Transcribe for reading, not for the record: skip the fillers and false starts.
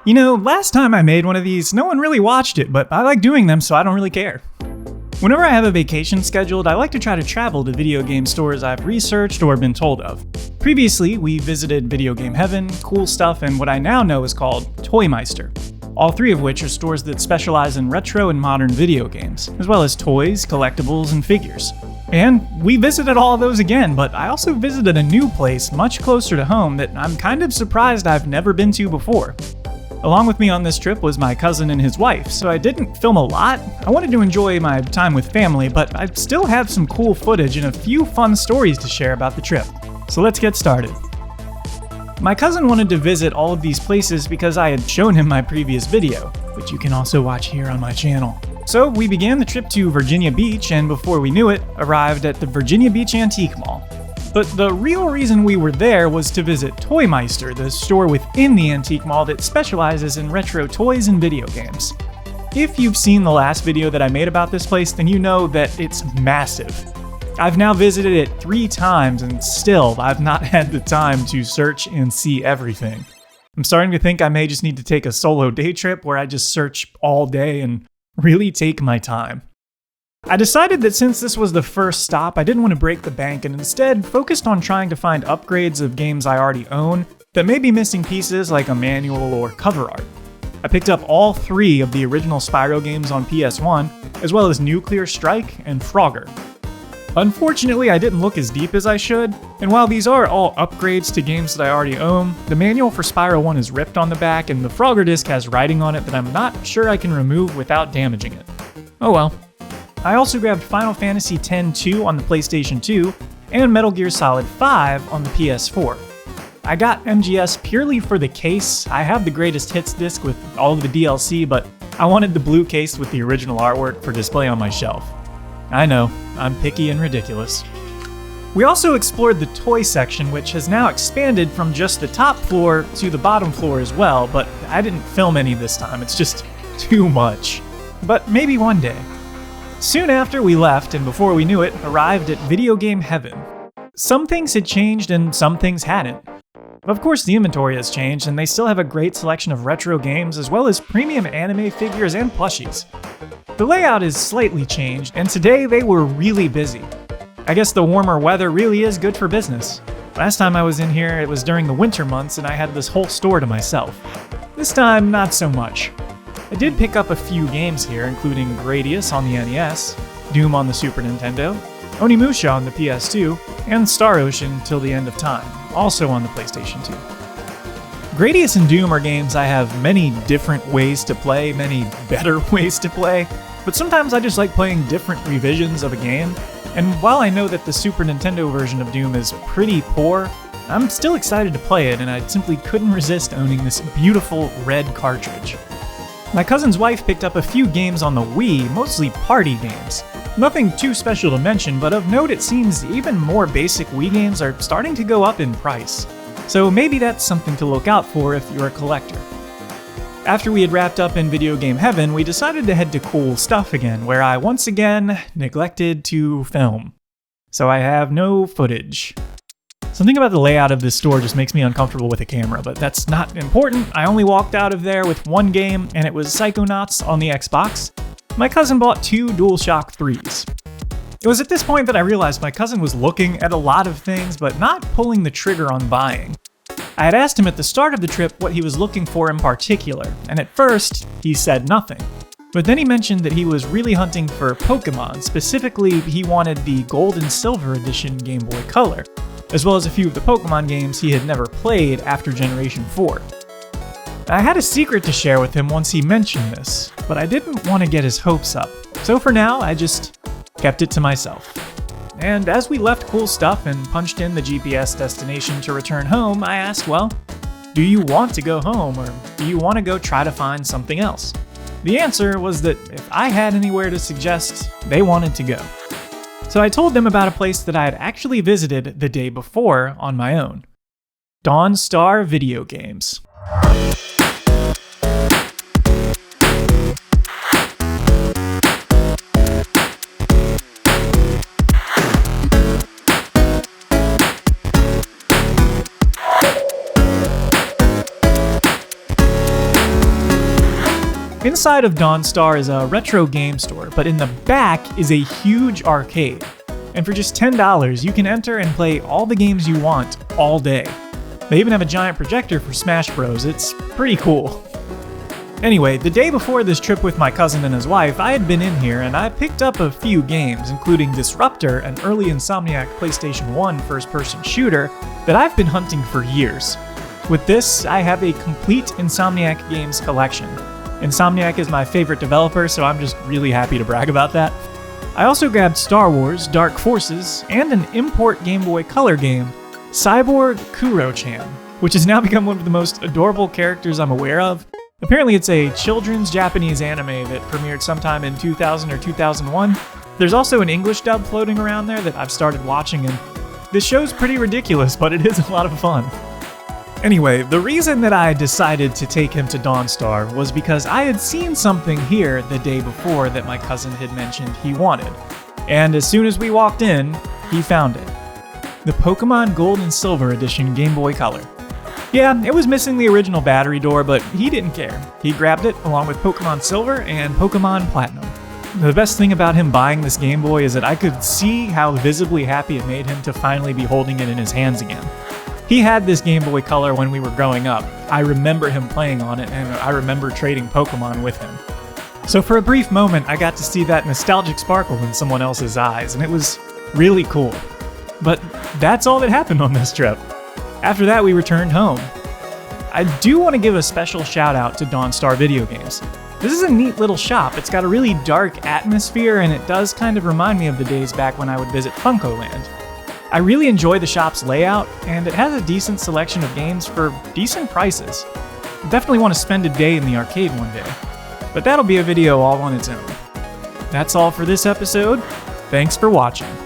You know, last time I made one of these, no one really watched it, but I like doing them, so I don't really care. Whenever I have a vacation scheduled, I like to try to travel to video game stores I've researched or been told of. Previously, we visited Video Game Heaven, Cool Stuff, and what I now know is called Toymeister. All three of which are stores that specialize in retro and modern video games, as well as toys, collectibles, and figures. And we visited all of those again, but I also visited a new place much closer to home that I'm kind of surprised I've never been to before. Along with me on this trip was my cousin and his wife, so I didn't film a lot. I wanted to enjoy my time with family, but I still have some cool footage and a few fun stories to share about the trip. So let's get started. My cousin wanted to visit all of these places because I had shown him my previous video, which you can also watch here on my channel. So we began the trip to Virginia Beach, and before we knew it, arrived at the Virginia Beach Antique Mall. But the real reason we were there was to visit Toymeister, the store within the antique mall that specializes in retro toys and video games. If you've seen the last video that I made about this place, then you know that it's massive. I've now visited it 3 times and still I've not had the time to search and see everything. I'm starting to think I may just need to take a solo day trip where I just search all day and really take my time. I decided that since this was the first stop, I didn't want to break the bank and instead focused on trying to find upgrades of games I already own that may be missing pieces like a manual or cover art. I picked up all 3 of the original Spyro games on PS1, as well as Nuclear Strike and Frogger. Unfortunately, I didn't look as deep as I should, and while these are all upgrades to games that I already own, the manual for Spyro 1 is ripped on the back and the Frogger disc has writing on it that I'm not sure I can remove without damaging it. Oh well. I also grabbed Final Fantasy X-2 on the PlayStation 2 and Metal Gear Solid 5 on the PS4. I got MGS purely for the case. I have the Greatest Hits disc with all of the DLC, but I wanted the blue case with the original artwork for display on my shelf. I know, I'm picky and ridiculous. We also explored the toy section, which has now expanded from just the top floor to the bottom floor as well, but I didn't film any this time, it's just too much. But maybe one day. Soon after we left, and before we knew it, arrived at Video Game Heaven. Some things had changed and some things hadn't. Of course the inventory has changed, and they still have a great selection of retro games as well as premium anime figures and plushies. The layout is slightly changed, and today they were really busy. I guess the warmer weather really is good for business. Last time I was in here, it was during the winter months and I had this whole store to myself. This time, not so much. I did pick up a few games here, including Gradius on the NES, Doom on the Super Nintendo, Onimusha on the PS2, and Star Ocean Till the End of Time, also on the PlayStation 2. Gradius and Doom are games I have many different ways to play, many better ways to play, but sometimes I just like playing different revisions of a game, and while I know that the Super Nintendo version of Doom is pretty poor, I'm still excited to play it and I simply couldn't resist owning this beautiful red cartridge. My cousin's wife picked up a few games on the Wii, mostly party games. Nothing too special to mention, but of note it seems even more basic Wii games are starting to go up in price. So maybe that's something to look out for if you're a collector. After we had wrapped up in Video Game Heaven, we decided to head to Cool Stuff again, where I once again neglected to film. So I have no footage. Something about the layout of this store just makes me uncomfortable with a camera, but that's not important. I only walked out of there with one game, and it was Psychonauts on the Xbox. My cousin bought 2 DualShock 3s. It was at this point that I realized my cousin was looking at a lot of things, but not pulling the trigger on buying. I had asked him at the start of the trip what he was looking for in particular, and at first, he said nothing. But then he mentioned that he was really hunting for Pokemon. Specifically, he wanted the Gold and Silver Edition Game Boy Color, as well as a few of the Pokemon games he had never played after Generation 4. I had a secret to share with him once he mentioned this, but I didn't want to get his hopes up, so for now I just kept it to myself. And as we left Cool Stuff and punched in the GPS destination to return home, I asked, well, do you want to go home, or do you want to go try to find something else? The answer was that if I had anywhere to suggest, they wanted to go. So I told them about a place that I had actually visited the day before on my own. DAWNSTAR Video Games. Inside of DAWNSTAR is a retro game store, but in the back is a huge arcade. And for just $10, you can enter and play all the games you want all day. They even have a giant projector for Smash Bros. It's pretty cool. Anyway, the day before this trip with my cousin and his wife, I had been in here and I picked up a few games, including Disruptor, an early Insomniac PlayStation 1 first-person shooter that I've been hunting for years. With this, I have a complete Insomniac games collection. Insomniac is my favorite developer, so I'm just really happy to brag about that. I also grabbed Star Wars, Dark Forces, and an import Game Boy Color game, Cyborg Kuro-chan, which has now become one of the most adorable characters I'm aware of. Apparently it's a children's Japanese anime that premiered sometime in 2000 or 2001. There's also an English dub floating around there that I've started watching, and this show's pretty ridiculous, but it is a lot of fun. Anyway, the reason that I decided to take him to DAWNSTAR was because I had seen something here the day before that my cousin had mentioned he wanted. And as soon as we walked in, he found it. The Pokemon Gold and Silver Edition Game Boy Color. Yeah, it was missing the original battery door, but he didn't care. He grabbed it along with Pokemon Silver and Pokemon Platinum. The best thing about him buying this Game Boy is that I could see how visibly happy it made him to finally be holding it in his hands again. He had this Game Boy Color when we were growing up. I remember him playing on it, and I remember trading Pokemon with him. So for a brief moment, I got to see that nostalgic sparkle in someone else's eyes, and it was really cool. But that's all that happened on this trip. After that, we returned home. I do want to give a special shout out to DAWNSTAR Video Games. This is a neat little shop. It's got a really dark atmosphere, and it does kind of remind me of the days back when I would visit Funkoland. I really enjoy the shop's layout, and it has a decent selection of games for decent prices. I definitely want to spend a day in the arcade one day, but that'll be a video all on its own. That's all for this episode. Thanks for watching.